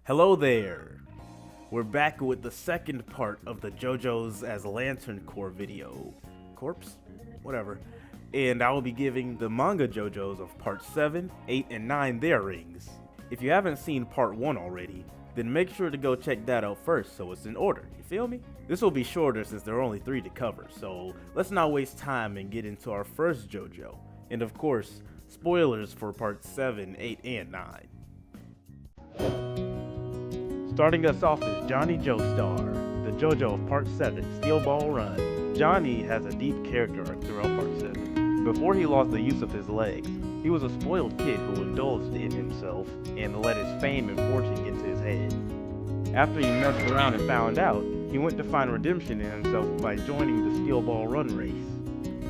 Hello there! We're back with the second part of the JOJOs as Lantern Corps video. Corpse? Whatever. And I will be giving the manga JOJOs of part 7, 8, and 9 their rings. If you haven't seen part 1 already, then make sure to go check that out first so it's in order, you feel me? This will be shorter since there are only 3 to cover, so let's not waste time and get into our first JOJO. And of course, spoilers for parts 7, 8, and 9. Starting us off is Jodio Joestar, the JOJO of Part 7, Steel Ball Run. Johnny has a deep character arc throughout Part 7. Before he lost the use of his legs, he was a spoiled kid who indulged in himself and let his fame and fortune get to his head. After he messed around and found out, he went to find redemption in himself by joining the Steel Ball Run race.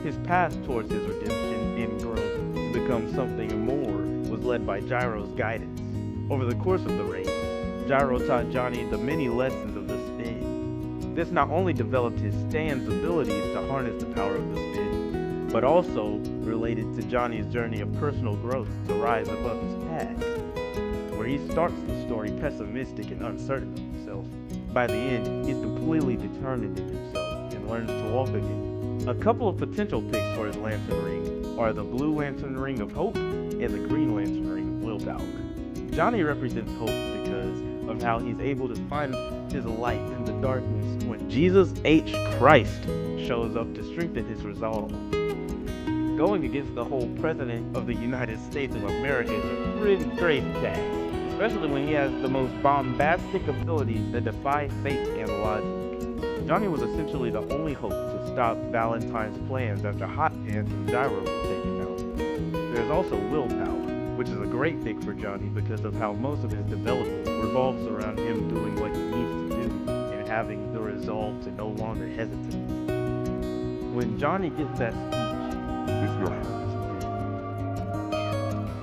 His path towards his redemption and growth to become something more was led by Gyro's guidance. Over the course of the race, Gyro taught Johnny the many lessons of the spin. This not only developed his stand's abilities to harness the power of the spin, but also related to Johnny's journey of personal growth to rise above his past, where he starts the story pessimistic and uncertain of himself. By the end, he's completely determined in himself and learns to walk again. A couple of potential picks for his Lantern Ring are the Blue Lantern Ring of Hope and the Green Lantern Ring of Willpower. Johnny represents hope because of how he's able to find his light in the darkness when Jesus H. Christ shows up to strengthen his resolve. Going against the whole President of the United States of America is a pretty crazy task, especially when he has the most bombastic abilities that defy fate and logic. Johnny was essentially the only hope to stop Valentine's plans after Hot Pants and Gyro were taken out. There's also willpower, which is a great pick for Johnny because of how most of his development revolves around him doing what he needs to do and having the resolve to no longer hesitate. When Johnny gets that speech, "If your hand is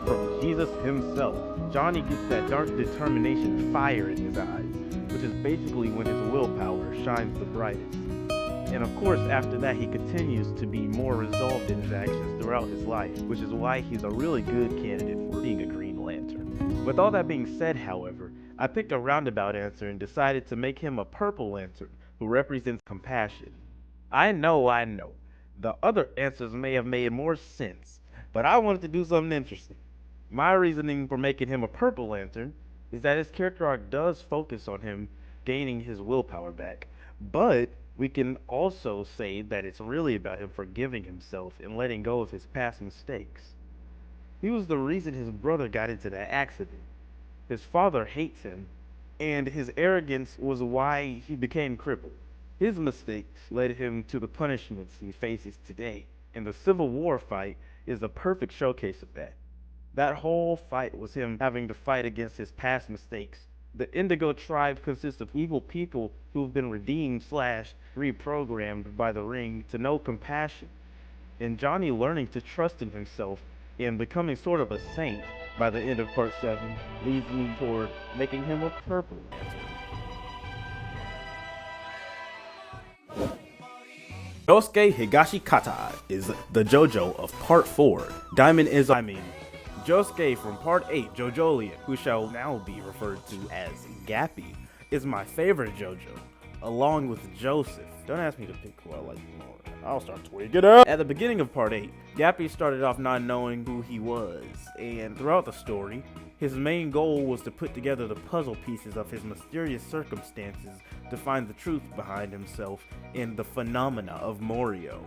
from Jesus himself, Johnny gets that dark determination fire in his eyes, which is basically when his willpower shines the brightest. And of course, after that, he continues to be more resolved in his actions throughout his life, which is why he's a really good candidate for being a Green Lantern. With all that being said, however, I picked a roundabout answer and decided to make him a Purple Lantern, who represents compassion. I know. The other answers may have made more sense, but I wanted to do something interesting. My reasoning for making him a Purple Lantern is that his character arc does focus on him gaining his willpower back, but we can also say that it's really about him forgiving himself and letting go of his past mistakes. He was the reason his brother got into that accident. His father hates him, and his arrogance was why he became crippled. His mistakes led him to the punishments he faces today, and the Civil War fight is a perfect showcase of that. That whole fight was him having to fight against his past mistakes. The Indigo tribe consists of evil people who have been redeemed/reprogrammed by the ring to know compassion. And Johnny learning to trust in himself and becoming sort of a saint by the end of part 7 leads me toward making him a Purple Lantern. Josuke Higashikata is the JOJO of part 4. Josuke from Part 8, JoJolion, who shall now be referred to as Gappy, is my favorite JoJo, along with Joseph. Don't ask me to pick who I like more. I'll start tweaking up. At the beginning of Part 8, Gappy started off not knowing who he was, and throughout the story, his main goal was to put together the puzzle pieces of his mysterious circumstances to find the truth behind himself and the phenomena of Morio.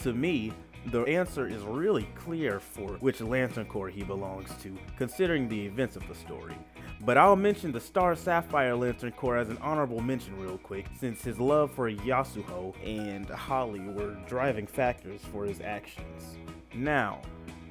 To me, the answer is really clear for which Lantern Corps he belongs to, considering the events of the story. But I'll mention the Star Sapphire Lantern Corps as an honorable mention real quick, since his love for Yasuho and Holly were driving factors for his actions. Now,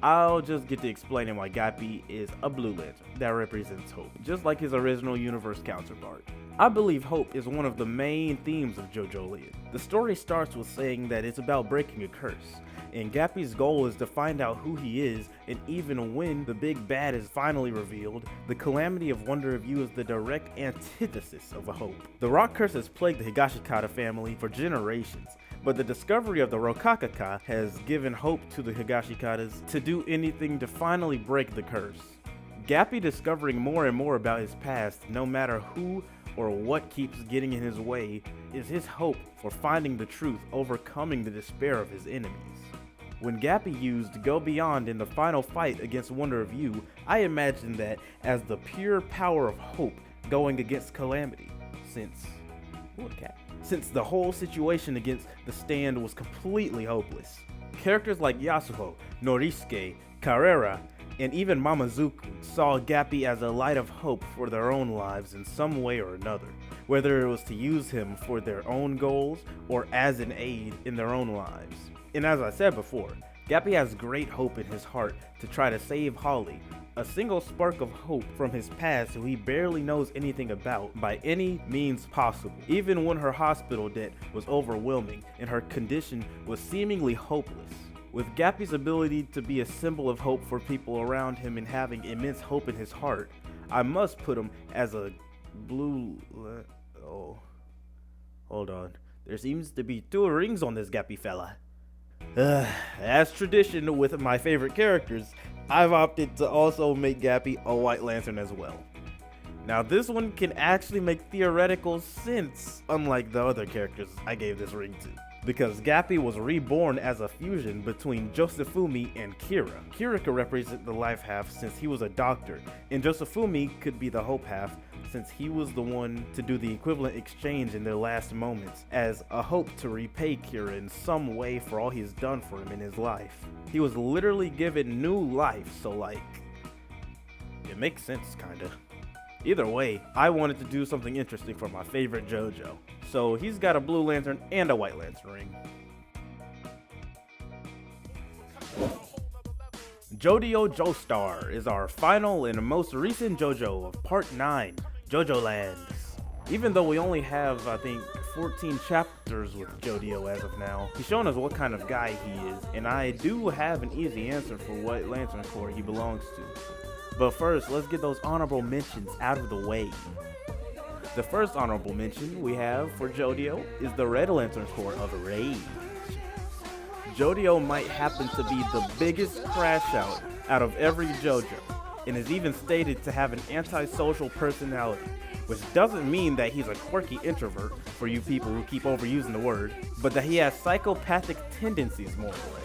I'll just get to explaining why Gappy is a Blue Lantern that represents hope, just like his original universe counterpart. I believe hope is one of the main themes of JoJolion. The story starts with saying that it's about breaking a curse, and Gappy's goal is to find out who he is, and even when the big bad is finally revealed, the calamity of Wonder of You is the direct antithesis of a hope. The rock curse has plagued the Higashikata family for generations, but the discovery of the Rokakaka has given hope to the Higashikatas to do anything to finally break the curse. Gappy discovering more and more about his past, no matter who or what keeps getting in his way, is his hope for finding the truth, overcoming the despair of his enemies. When Gappy used Go Beyond in the final fight against Wonder of You, I imagined that as the pure power of hope going against calamity, since the whole situation against the Stand was completely hopeless. Characters like Yasuho, Norisuke, Carrera, and even Mamazuku saw Gappy as a light of hope for their own lives in some way or another, whether it was to use him for their own goals or as an aid in their own lives. And as I said before, Gappy has great hope in his heart to try to save Holly, a single spark of hope from his past who he barely knows anything about by any means possible, even when her hospital debt was overwhelming and her condition was seemingly hopeless. With Gappy's ability to be a symbol of hope for people around him and having immense hope in his heart, I must put him as a oh, hold on. There seems to be 2 rings on this Gappy fella. As tradition with my favorite characters, I've opted to also make Gappy a White Lantern as well. Now this one can actually make theoretical sense, unlike the other characters I gave this ring to, because Gappy was reborn as a fusion between Josefumi and Kira. Kira could represent the life half since he was a doctor, and Josefumi could be the hope half since he was the one to do the equivalent exchange in their last moments as a hope to repay Kira in some way for all he's done for him in his life. He was literally given new life, so like, it makes sense kinda. Either way, I wanted to do something interesting for my favorite JoJo. So he's got a Blue Lantern and a White Lantern ring. Jodio Joestar is our final and most recent JoJo of Part 9, JoJo Lands. Even though we only have, I think, 14 chapters with Jodio as of now, he's showing us what kind of guy he is, and I do have an easy answer for what Lantern Corps he belongs to. But first, let's get those honorable mentions out of the way. The first honorable mention we have for Jodio is the Red Lantern Corps of Rage. Jodio might happen to be the biggest crash out of every JoJo, and is even stated to have an antisocial personality, which doesn't mean that he's a quirky introvert, for you people who keep overusing the word, but that he has psychopathic tendencies more or less.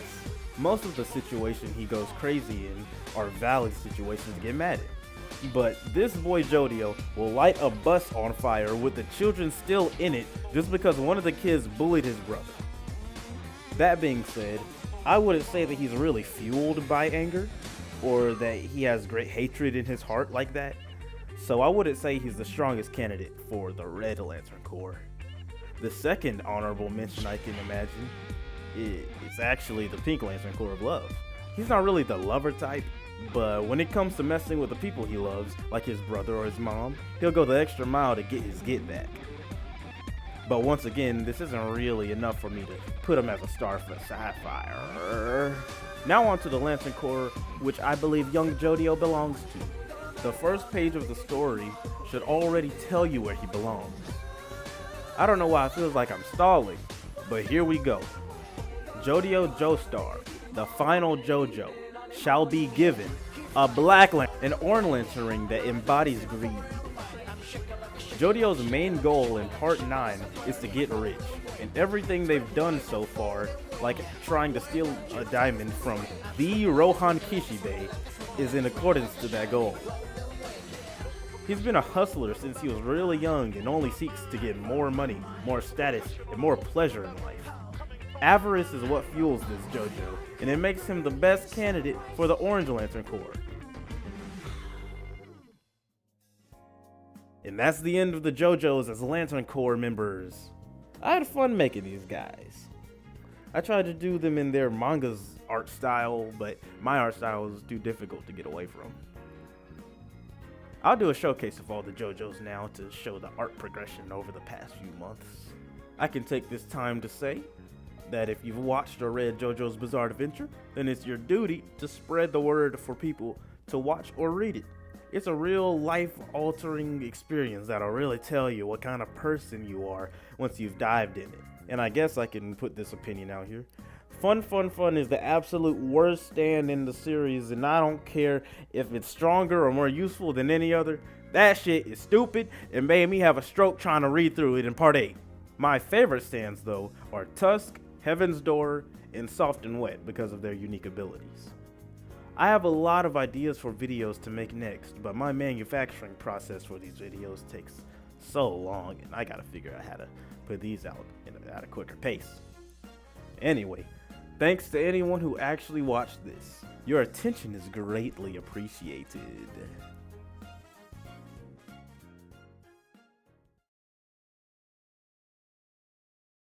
Most of the situations he goes crazy in are valid situations to get mad at. But this boy Jodio will light a bus on fire with the children still in it just because one of the kids bullied his brother. That being said, I wouldn't say that he's really fueled by anger, or that he has great hatred in his heart like that, so I wouldn't say he's the strongest candidate for the Red Lantern Corps. The second honorable mention I can imagine is actually the Pink Lantern Corps of Love. He's not really the lover type, but when it comes to messing with the people he loves, like his brother or his mom, he'll go the extra mile to get his get back. But once again, this isn't really enough for me to put him as a star for Sapphire. Now on to the Lantern Corps, which I believe young Jodio belongs to. The first page of the story should already tell you where he belongs. I don't know why it feels like I'm stalling, but here we go. Jodio Joestar, the final JoJo, shall be given a black lantern, an orange lantern ring that embodies greed. Jodio's main goal in Part 9 is to get rich, and everything they've done so far, like trying to steal a diamond from the Rohan Kishibe, is in accordance to that goal. He's been a hustler since he was really young and only seeks to get more money, more status, and more pleasure in life. Avarice is what fuels this JoJo, and it makes him the best candidate for the Orange Lantern Corps. And that's the end of the JoJos as Lantern Corps members. I had fun making these guys. I tried to do them in their manga's art style, but my art style is too difficult to get away from. I'll do a showcase of all the JoJos now to show the art progression over the past few months. I can take this time to say that if you've watched or read JoJo's Bizarre Adventure, then it's your duty to spread the word for people to watch or read it. It's a real life-altering experience that'll really tell you what kind of person you are once you've dived in it. And I guess I can put this opinion out here. Fun Fun Fun is the absolute worst stand in the series, and I don't care if it's stronger or more useful than any other. That shit is stupid and made me have a stroke trying to read through it in part 8. My favorite stands, though, are Tusk, Heaven's Door, and Soft and Wet because of their unique abilities. I have a lot of ideas for videos to make next, but my manufacturing process for these videos takes so long, and I gotta figure out how to put these out at a quicker pace. Anyway, thanks to anyone who actually watched this. Your attention is greatly appreciated.